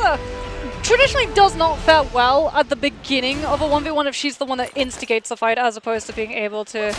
Tessa traditionally does not fare well at the beginning of a 1v1 if she's the one that instigates the fight, as opposed to being able to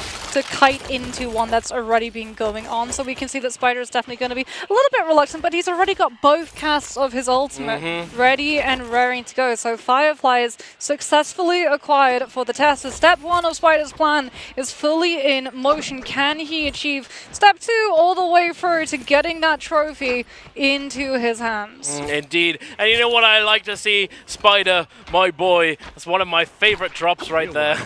kite into one that's already been going on. So we can see that Spider is definitely going to be a little bit reluctant, but he's already got both casts of his ultimate ready and raring to go. So Firefly is successfully acquired for the Tessa. Step 1 of Spider's plan is fully in motion. Can he achieve step 2 all the way through to getting that trophy into his hands? Indeed. And you know what I like to see? Spider, my boy. That's one of my favorite drops right there.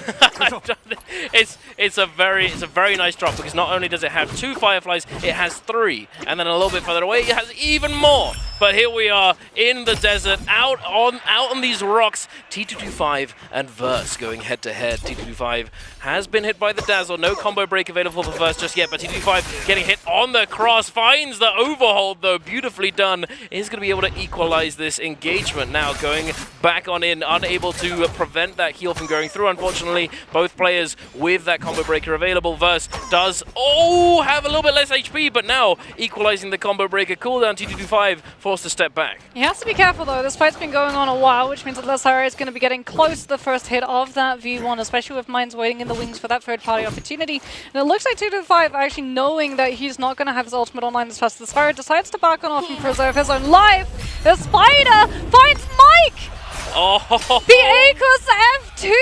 It's a very nice drop, because not only does it have 2 Fireflies, it has 3. And then a little bit further away, it has even more. But here we are in the desert, out on these rocks. T225 and Verse going head to head. T225 has been hit by the Dazzle. No combo break available for Verse just yet, but T225 getting hit on the cross. Finds the overhold though, beautifully done. Is going to be able to equalize this engagement now, going back on in, unable to prevent that heal from going through. Unfortunately, both players with that combo breaker available. Verse does have a little bit less HP, but now equalizing the combo breaker cooldown. T225 forced to step back. He has to be careful though. This fight's been going on a while, which means that Lesara is going to be getting close to the first hit of that V1, especially with Mines waiting in the wings for that third-party opportunity. And it looks like 225 actually knowing that he's not going to have his ultimate online as fast as Lesara decides to back on off and preserve his own life. The Spider finds Mike! The Akos F2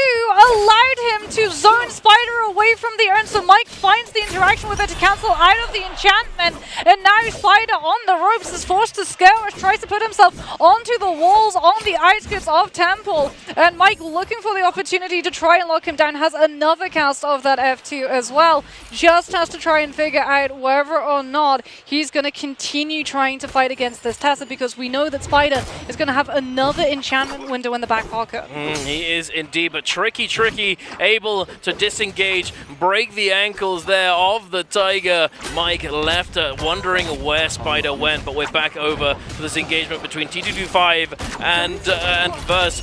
allowed him to zone Spider away from the urn, so Mike finds the interaction with it to cancel out of the enchantment, and now Spider on the ropes is forced to skirmish, tries to put himself onto the walls on the outskirts of Temple, and Mike, looking for the opportunity to try and lock him down, has another cast of that F2 as well. Just has to try and figure out whether or not he's going to continue trying to fight against this Tessa, because we know that Spider is going to have another enchantment window in the back pocket. He is indeed, but tricky, able to disengage, break the ankles there of the Tiger. Mike left wondering where Spider went, but we're back over to this engagement between T225 and Verse.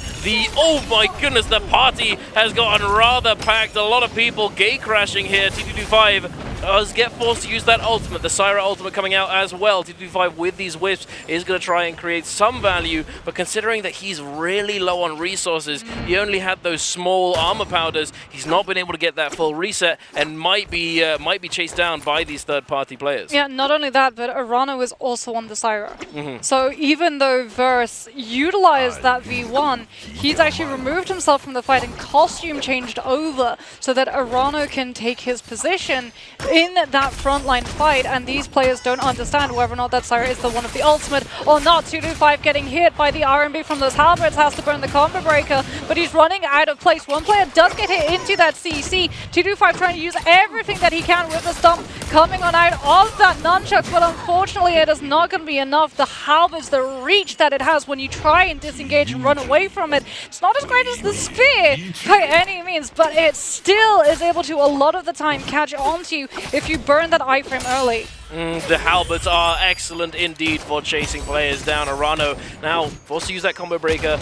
Oh my goodness, the party has gotten rather packed. A lot of people gate crashing here. T225 does get forced to use that ultimate, the Syra ultimate coming out as well. T225 with these wisps is going to try and create some value, but considering that he's really low on resources, he only had those small armor powders, he's not been able to get that full reset and might be chased down by these third-party players. Yeah, not only that, but Arano is also on the Syra. So even though Verse utilized that V1, he's actually removed himself from the fight and costume changed over so that Arano can take his position in that frontline fight, and these players don't understand whether or not that Syra is the one of the ultimate or not. 225 getting hit by the RMB from those halberds, has to burn the combo breaker, but he's running out of place. One player does get hit into that CC. 225 trying to use everything that he can with the stomp coming on out of that nunchuck, but unfortunately it is not going to be enough. The halberds, the reach that it has when you try and disengage and run away from it, it's not as great as the spear by any means, but it still is able to a lot of the time catch onto you if you burn that iframe early. The halberds are excellent indeed for chasing players down. Arano now forced to use that combo breaker.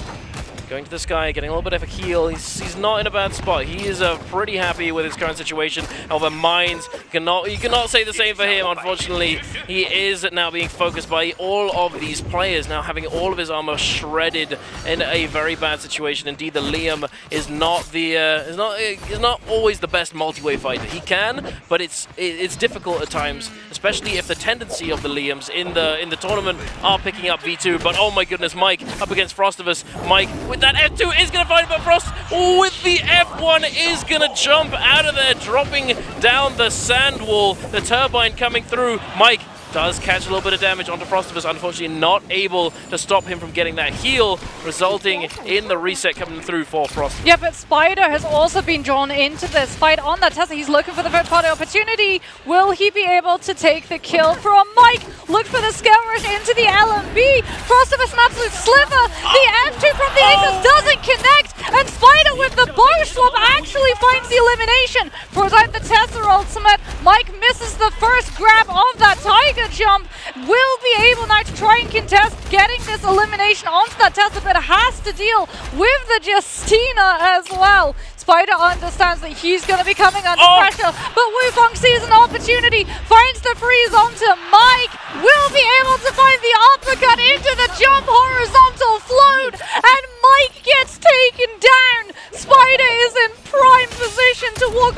Going to the sky, getting a little bit of a heal. He's not in a bad spot. He is pretty happy with his current situation. However, Mines you cannot say the same for him. Unfortunately, he is now being focused by all of these players, now having all of his armor shredded in a very bad situation. Indeed, the Liam is not always the best multi-way fighter. He can, but it's difficult at times, especially if the tendency of the Liams in the tournament are picking up V2. But oh my goodness, Mike up against Frostivus. Mike with that F2 is going to find him, but Frost with the F1 is going to jump out of there, dropping down the sand wall. The turbine coming through. Mike does catch a little bit of damage onto Frostivus, unfortunately not able to stop him from getting that heal, resulting in the reset coming through for Frostivus. Yeah, but Spider has also been drawn into this fight on that Tessa. He's looking for the third-party opportunity. Will he be able to take the kill from Mike? Look for the skirmish into the LMB. Frostivus, an absolute sliver. The F2 from the Akos doesn't connect, and Spider with the bow swap actually finds the elimination. Throws out the Tessa ultimate. Mike misses the first grab of that Tiger jump, will be able now to try and contest getting this elimination onto that Tessa, but has to deal with the Justina as well. Spider understands that he's going to be coming under pressure, but Wufeng sees an opportunity, finds the freeze onto Mike, will be able to find the uppercut into the jump horizontal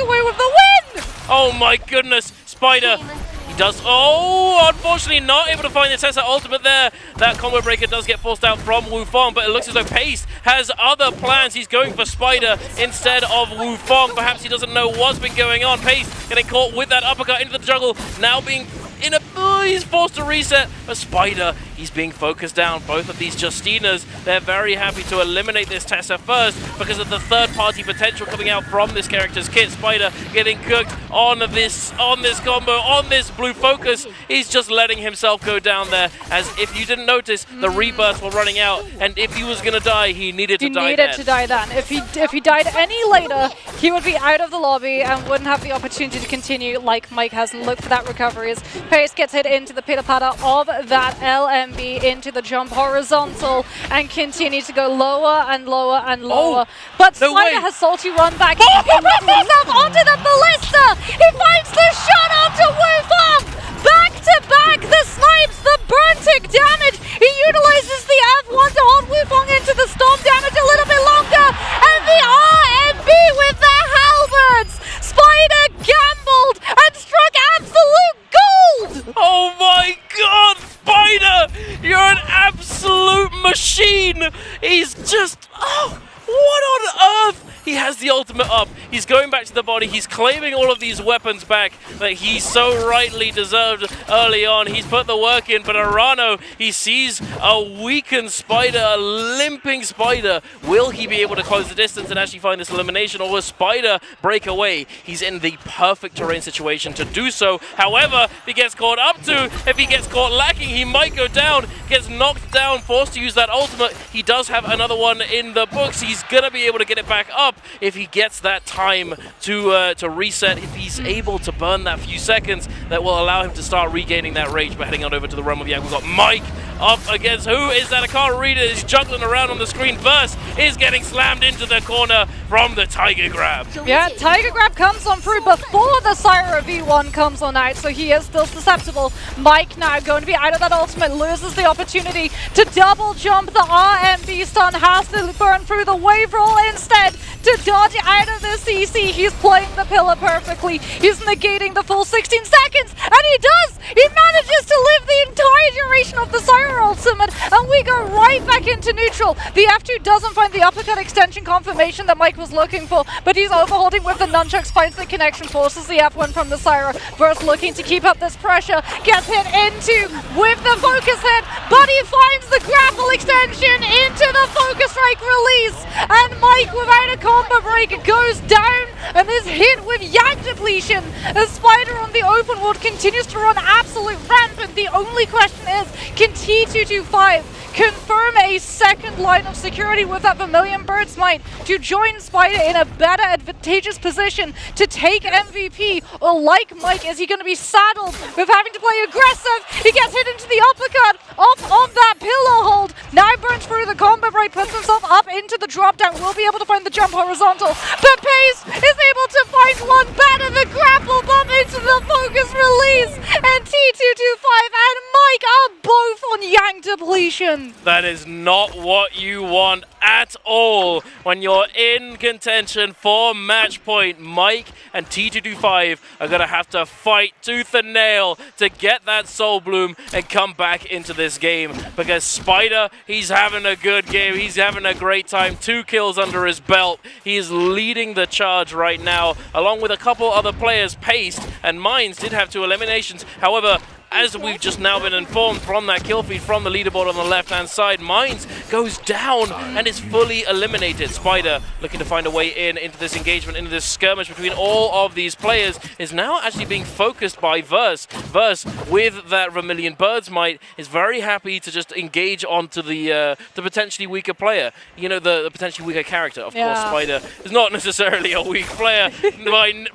away with the win! Oh my goodness, Spider. He does, oh, unfortunately not able to find the Tessa ultimate there. That combo breaker does get forced out from Wufong, but it looks as though Pace has other plans. He's going for Spider instead of Wufong. Perhaps he doesn't know what's been going on. Pace getting caught with that uppercut into the jungle, now being in a, he's forced to reset. But Spider, he's being focused down. Both of these Justinas, they're very happy to eliminate this Tessa first because of the third-party potential coming out from this character's kit. Spider getting cooked on this combo, on this blue focus. He's just letting himself go down there, as if you didn't notice, the rebirths were running out, and if he was going to die, he needed to die then. If he died any later, he would be out of the lobby and wouldn't have the opportunity to continue like Mike has and look for that recovery. As Pace gets hit into the pitter-patter of that LMB, into the jump horizontal, and continue to go lower and lower and lower. But no Spider way. has salty run back. He puts himself onto the ballista. He finds the shot onto Wufong. Back to back, the snipes, the burn tick damage. He utilizes the F1 to hold Wufong into the storm damage a little bit longer. And the RMB with the halberds. Spider gambled and struck absolute gold. Oh my god, Spider! You're an absolute machine! He's just, oh, what on earth? He has the ultimate up. He's going back to the body. He's claiming all of these weapons back that he so rightly deserved early on. He's put the work in, but Arano, he sees a weakened Spider, a limping Spider. Will he be able to close the distance and actually find this elimination, or will Spider break away? He's in the perfect terrain situation to do so. However, if he gets caught if he gets caught lacking, he might go down, gets knocked down, forced to use that ultimate. He does have another one in the books. He's going to be able to get it back up if he gets that time to reset, if he's able to burn that few seconds that will allow him to start regaining that rage. But heading on over to the realm of Yang, we've got Mike up against, who is that? I can't read it. He's juggling around on the screen. Verse is getting slammed into the corner from the Tiger Grab. Yeah, Tiger Grab comes on through before the Syra V1 comes on out, so he is still susceptible. Mike now going to be out of that ultimate, loses the opportunity to double jump. The RMB stun has to burn through the wave roll instead to dodge out of the CC. He's playing the pillar perfectly. He's negating the full 16 seconds, and he does! He manages to live the entire duration of the Syra ultimate, and we go right back into neutral. The F2 doesn't find the uppercut extension confirmation that Mike was looking for, but he's overholding with the nunchucks, finds the connection, forces the F1 from the Syra. Verse looking to keep up this pressure, gets hit into with the focus hit, but he finds the grapple extension into the focus strike release, and Mike without a combo break goes down and is hit with Yang depletion. The Spider on the open world continues to run absolute rampant. The only question is, can T225 confirm a second line of security with that Vermilion Bird's Might to join Spider in a better advantageous position to take MVP? Or like Mike, is he going to be saddled with having to play aggressive? He gets hit into the uppercut off of that pillow hold. Now burns through the combo break, puts himself up into the drop down, will be able to find the jump horizontal. But Pace is able to find one better, the grapple bump into the focus release. And T225 and Mike are both on Yang depletion. That is not what you want at all when you're in contention for match point. Mike and T225 are going to have to fight tooth and nail to get that Soul Bloom and come back into this game, because Spider, he's having a good game. He's having a great time. 2 kills under his belt. He is leading the charge right now, along with a couple other players. Pace and Mines did have 2 eliminations. However, as we've just now been informed from that kill feed from the leaderboard on the left-hand side, Mines goes down and is fully eliminated. Spider looking to find a way into this engagement, into this skirmish between all of these players, is now actually being focused by Verse. Verse, with that Vermilion Bird's Might, is very happy to just engage onto the potentially weaker player. You know, the potentially weaker character. Of course, Spider is not necessarily a weak player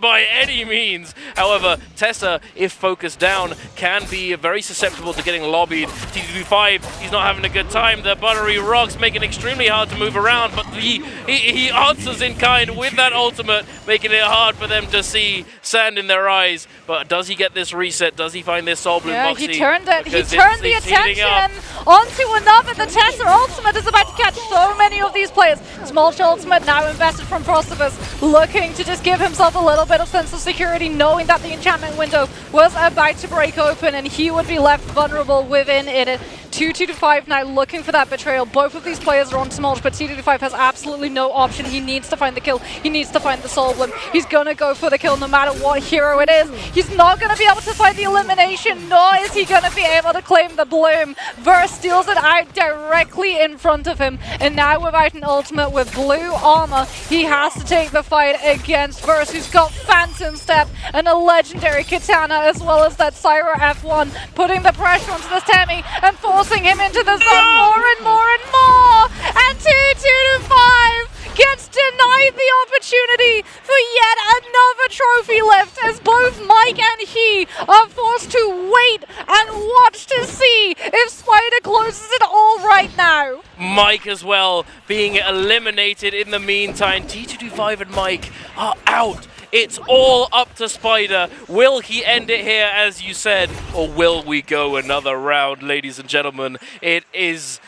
by any means. However, Tessa, if focused down, can be very susceptible to getting lobbied. T225, he's not having a good time. The buttery rocks make it extremely hard to move around, but he answers in kind with that ultimate, making it hard for them to see sand in their eyes. But does he get this reset? Does he find this Soul Bloom? Yeah, Moxie? he turned it. He turned the attention onto another. The Tessa ultimate is about to catch so many of these players. Smolch ultimate now invested from Frostivus, looking to just give himself a little bit of sense of security, knowing that the enchantment window was about to break open and he would be left vulnerable within it. 2-2-5 now looking for that betrayal. Both of these players are on Smolch, but 2-2-5 has absolutely no option. He needs to find the kill. He needs to find the Soul Bloom. He's going to go for the kill no matter what hero it is. He's not going to be able to find the elimination, nor is he going to be able to claim the Bloom. Verse steals it out directly in front of him, and now without an ultimate with blue armor, he has to take the fight against Verse, who's got Phantom Step and a legendary Katana, as well as that Syra F1, putting the pressure onto this Temi and forcing him into the zone more and more and more. And 2-2-5 gets denied the opportunity for yet another trophy left, as both Mike and he are forced to wait and watch to see if Spider closes it all right now. Mike as well being eliminated in the meantime. T225 and Mike are out. It's all up to Spider. Will he end it here, as you said, or will we go another round, ladies and gentlemen? It's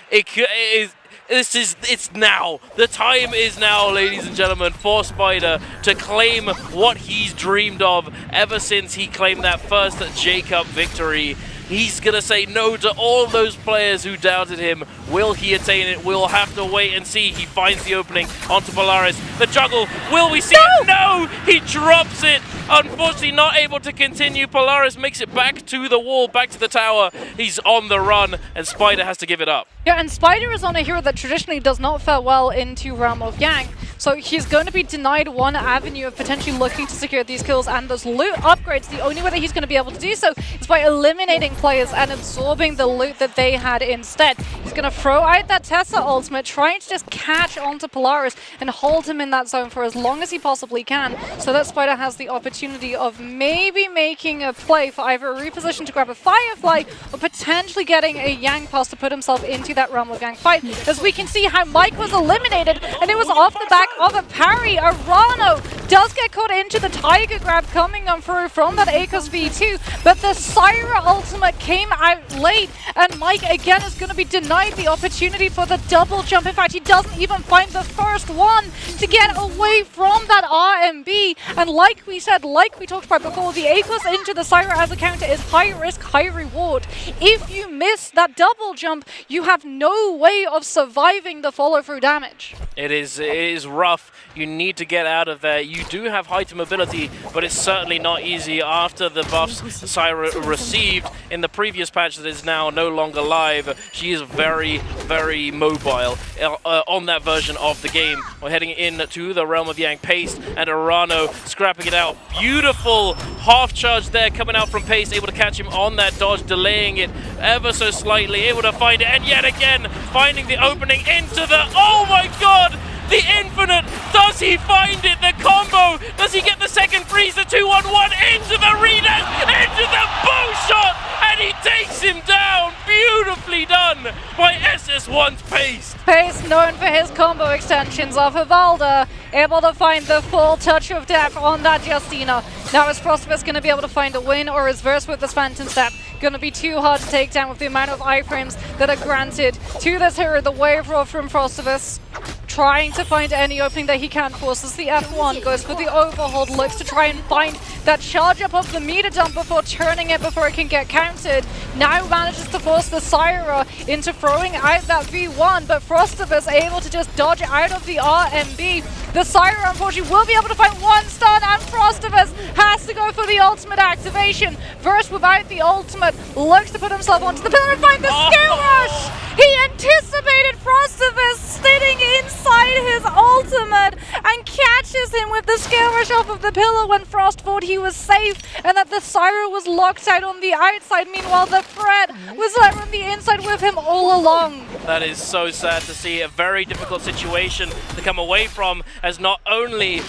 now. The time is now, ladies and gentlemen, for Spider to claim what he's dreamed of ever since he claimed that first J-Cup victory. He's going to say no to all those players who doubted him. Will he attain it? We'll have to wait and see. He finds the opening onto Polaris. The juggle. Will we see it? No! He drops it. Unfortunately, not able to continue. Polaris makes it back to the wall, back to the tower. He's on the run, and Spider has to give it up. Yeah, and Spider is on a hero that traditionally does not fare well into Realm of Yang. So he's going to be denied one avenue of potentially looking to secure these kills and those loot upgrades. The only way that he's going to be able to do so is by eliminating players and absorbing the loot that they had instead. He's going to throw out that Tessa ultimate, trying to just catch onto Polaris and hold him in that zone for as long as he possibly can, so that Spider has the opportunity of maybe making a play for either a reposition to grab a Firefly or potentially getting a Yang pass to put himself into that Realm of Yang fight. As we can see how Mike was eliminated, and it was off the back of a parry. Arano does get caught into the Tiger Grab coming on through from that Akos V2, but the Syra ultimate came out late, and Mike again is going to be denied the opportunity for the double jump. In fact, he doesn't even find the first one to get away from that RMB. And like we said, like we talked about before, the Akos into the Syra as a counter is high risk, high reward. If you miss that double jump, you have no way of surviving the follow-through damage. It is rough. You need to get out of there. You do have heightened mobility, but it's certainly not easy after the buffs Syra received in the previous patch that is now no longer live. She is very, very mobile on that version of the game. We're heading into the Realm of Yang. Paste and Arano scrapping it out. Beautiful half charge there coming out from Paste, able to catch him on that dodge, delaying it ever so slightly, able to find it, and yet again finding the opening into the... Oh my god! The infinite! Does he find it? The combo! Does he get the second freeze? The 2-1-1 into the redash! Into the bow shot! And he takes him down! Beautifully done by SS1's Paste! Paste, known for his combo extensions off of Valda, able to find the full touch of death on that Justina. Now is Frostivus going to be able to find a win, or is Verse with this Phantom Step going to be too hard to take down with the amount of iframes that are granted to this hero? The wave roll from Frostivus, trying to find any opening that he can, forces the F1, goes for the overhold, looks to try and find that charge up of the meter dump before turning it before it can get countered. Now manages to force the Syra into throwing out that V1, but Frostivus able to just dodge out of the RMB. The Syra unfortunately will be able to find one stun, and Frostivus has to go for the ultimate activation. Verse without the ultimate looks to put himself onto the pillar and find the skill rush! He anticipated Frostivus sitting inside his ultimate and catches him with the skill rush off of the pillar when Frost thought he was safe and that the Syra was locked out on the outside. Meanwhile, the threat was there on the inside with him all along. That is so sad to see. A very difficult situation to come away from, as not only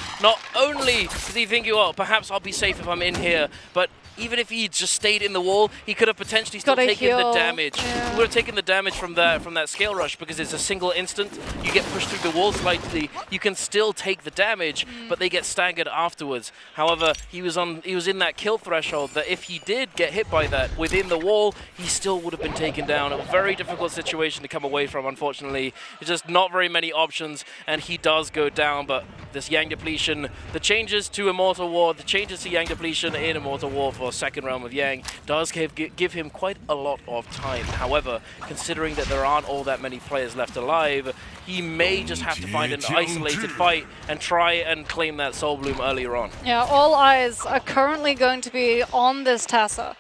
did he think, oh, perhaps I'll be safe if I'm in here, but even if he just stayed in the wall, he could have potentially still taken the damage. Yeah. He would have taken the damage from that scale rush, because it's a single instant. You get pushed through the wall slightly, you can still take the damage, but they get staggered afterwards. However, he was in that kill threshold that if he did get hit by that within the wall, he still would have been taken down. A very difficult situation to come away from, unfortunately. It's just not very many options, and he does go down. But this Yang depletion, the changes to Immortal War, the changes to Yang depletion in Immortal War for second realm of Yang does give him quite a lot of time. However, considering that there aren't all that many players left alive, he may just have to find an isolated fight and try and claim that Soul Bloom earlier on. Yeah, all eyes are currently going to be on this Tessa.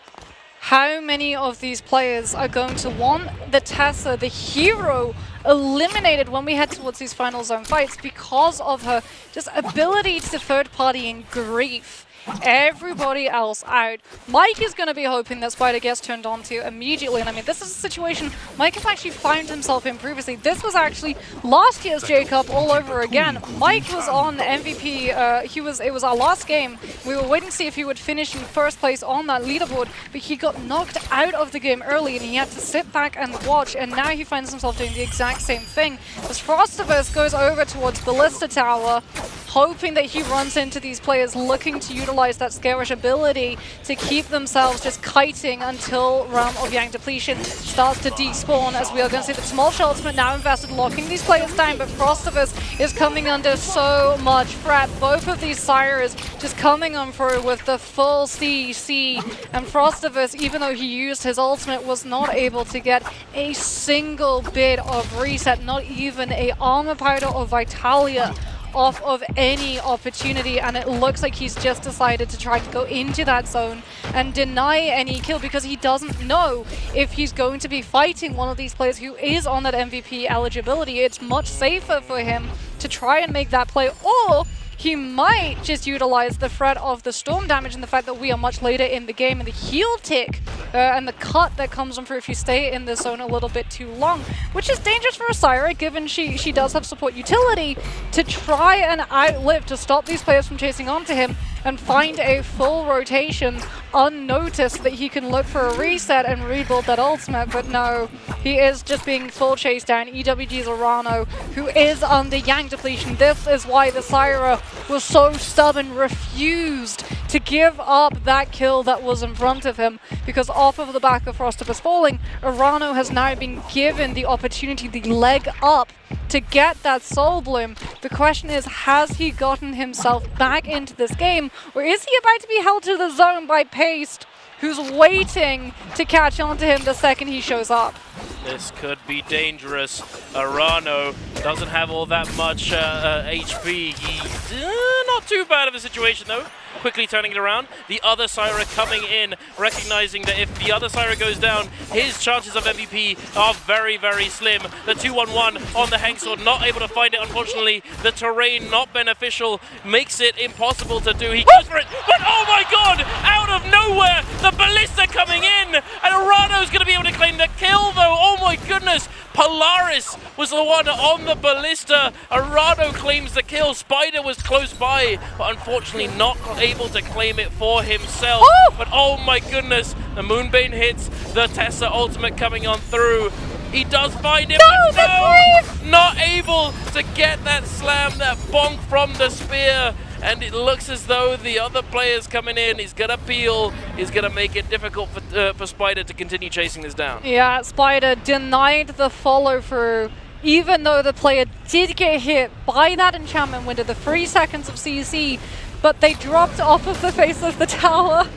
How many of these players are going to want the Tessa, the hero, eliminated when we head towards these final zone fights because of her just ability to third party and grief everybody else out? Mike is going to be hoping that Spider gets turned on to immediately, and I mean, this is a situation Mike has actually found himself in previously. This was actually last year's J-Cup all over again. Mike was on MVP, it was our last game. We were waiting to see if he would finish in first place on that leaderboard, but he got knocked out of the game early and he had to sit back and watch, and now he finds himself doing the exact same thing. As Frostivus goes over towards Ballista Tower, hoping that he runs into these players looking to utilize that Skirmish ability to keep themselves just kiting until Realm of Yang depletion starts to despawn, as we are going to see the small shell ultimate now invested, locking these players down, but Frostivus is coming under so much threat. Both of these Sires just coming on through with the full CC, and Frostivus, even though he used his ultimate, was not able to get a single bit of reset, not even a armor powder or Vitalia off of any opportunity, and it looks like he's just decided to try to go into that zone and deny any kill, because he doesn't know if he's going to be fighting one of these players who is on that MVP eligibility. It's much safer for him to try and make that play, or he might just utilize the threat of the storm damage and the fact that we are much later in the game, and the heal tick and the cut that comes on through if you stay in the zone a little bit too long, which is dangerous for Osira, given she does have support utility to try and outlive, to stop these players from chasing onto him and find a full rotation unnoticed that he can look for a reset and rebuild that ultimate. But no, he is just being full chased down. EWG's Arano, who is under Yang depletion. This is why the Syra was so stubborn, refused to give up that kill that was in front of him, because off of the back of Frostivus falling, Arano has now been given the opportunity, the leg up, to get that Soul Bloom. The question is, has he gotten himself back into this game, or is he about to be held to the zone by Paste, who's waiting to catch on to him the second he shows up? This could be dangerous. Arano doesn't have all that much HP. He's not too bad of a situation though. Quickly turning it around. The other Syra coming in, recognizing that if the other Syra goes down, his chances of MVP are very, very slim. The 2-1-1 on the Hangsword, not able to find it, unfortunately. The terrain not beneficial, makes it impossible to do. He goes for it, but oh my god! Out of nowhere, the Ballista coming in! And Arano's going to be able to claim the kill though. Oh my goodness! Polaris was the one on the Ballista. Arano claims the kill. Spider was close by, but unfortunately not able to claim it for himself. Oh! But oh my goodness, the Moonbane hits, the Tessa ultimate coming on through. He does find him, No, but no! Not able to get that slam, that bonk from the spear. And it looks as though the other player's coming in. He's going to peel. He's going to make it difficult for Spider to continue chasing this down. Yeah, Spider denied the follow-through, even though the player did get hit by that enchantment window, the 3 seconds of CC, but they dropped off of the face of the tower.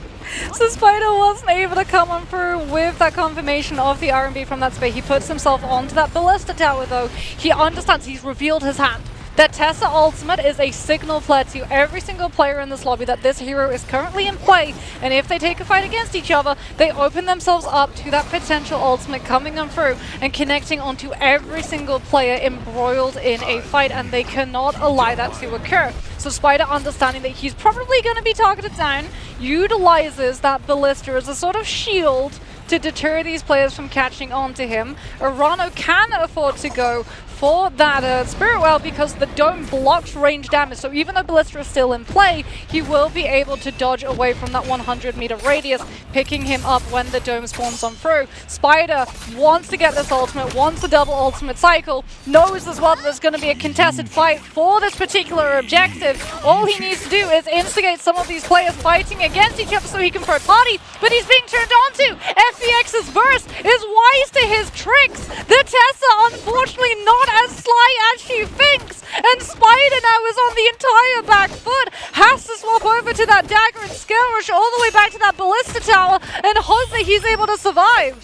So Spider wasn't able to come on through with that confirmation of the R&B from that space. He puts himself onto that Ballista Tower though. He understands, he's revealed his hand. That Tessa ultimate is a signal flare to every single player in this lobby that this hero is currently in play, and if they take a fight against each other, they open themselves up to that potential ultimate coming on through and connecting onto every single player embroiled in a fight, and they cannot allow that to occur. So Spider, understanding that he's probably going to be targeted down, utilizes that Ballista as a sort of shield to deter these players from catching on to him. Arano can afford to go for that Spirit Well because the Dome blocks range damage. So even though Ballista is still in play, he will be able to dodge away from that 100-meter radius, picking him up when the Dome spawns on through. Spider wants to get this ultimate, wants the double ultimate cycle, knows as well that there's going to be a contested fight for this particular objective. All he needs to do is instigate some of these players fighting against each other so he can third party, but he's being turned on to. FBX's burst is wise to his tricks. The Tessa, unfortunately, not as sly as she thinks, and Spider now is on the entire back foot, has to swap over to that dagger and skirmish all the way back to that ballista tower and hope that he's able to survive.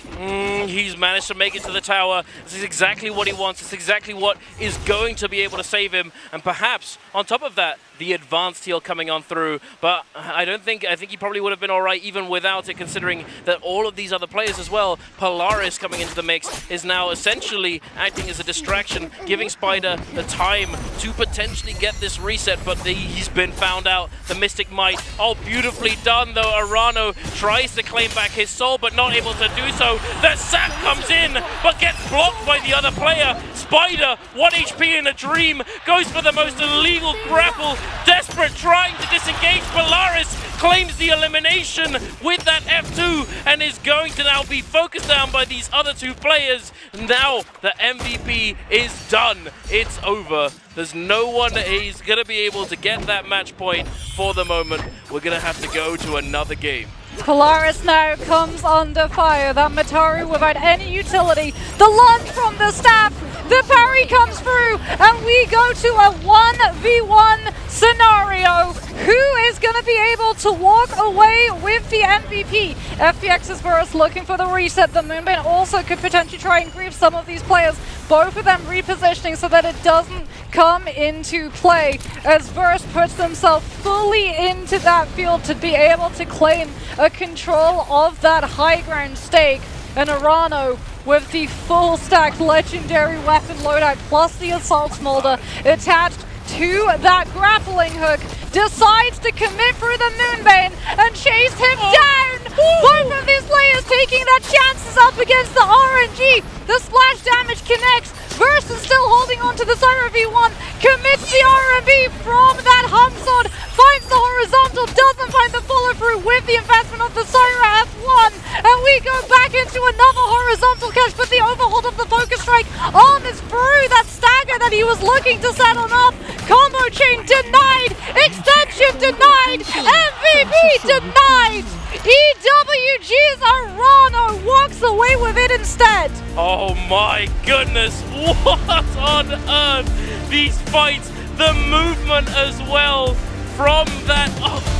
He's managed to make it to the tower. This is exactly what he wants. It's exactly what is going to be able to save him, and perhaps on top of that, the advanced heal coming on through. But I think he probably would have been all right even without it, considering that all of these other players as well, Polaris coming into the mix, is now essentially acting as a distraction, giving Spider the time to potentially get this reset, but he's been found out. The Mystic Might, oh, beautifully done though. Arano tries to claim back his soul, but not able to do so. The sap comes in, but gets blocked by the other player. Spider, 1 HP in a dream, goes for the most illegal grapple, desperate, trying to disengage. Polaris claims the elimination with that F2 and is going to now be focused down by these other two players. Now the MVP is done. It's over. There's no one he's going to be able to get that match point for the moment. We're going to have to go to another game. Polaris now comes under fire. That Mataru without any utility. The lunge from the staff. The parry comes through, and we go to a 1v1 scenario. Who is going to be able to walk away with the MVP? FPX's burst looking for the reset. The Moonbane also could potentially try and grief some of these players. Both of them repositioning so that it doesn't come into play as Burst puts themselves fully into that field to be able to claim a control of that high ground stake. And Arano with the full stacked legendary weapon loadout plus the assault smolder attached to that grappling hook, decides to commit through the Moonbane and chase him down. Both of these players taking their chances up against the RNG. The splash damage connects. Burst is still holding on to the Syra V1, commits the RMB from that Humsword, finds the horizontal, doesn't find the follow through with the investment of the Syra F1, and we go back into another horizontal catch, but the overhold of the focus strike arms through that stagger that he was looking to set on up. Combo chain denied, extension denied, MVP denied. EWG's Arano walks away with it instead. Oh my goodness, what on earth? These fights, the movement as well from that,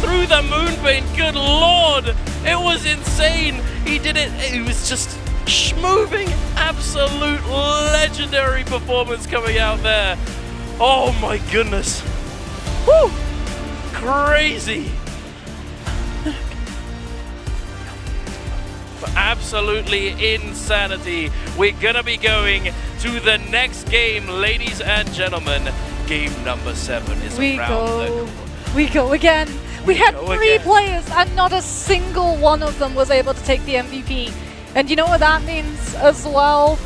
through the Moonbane, good lord. It was insane. He did it, it was just moving, absolute legendary performance coming out there. Oh my goodness. Woo! Crazy. Absolutely insanity. We're gonna be going to the next game, ladies and gentlemen. Game number 7 is around the corner. We go again. We had 3 players and not a single one of them was able to take the MVP. And you know what that means as well?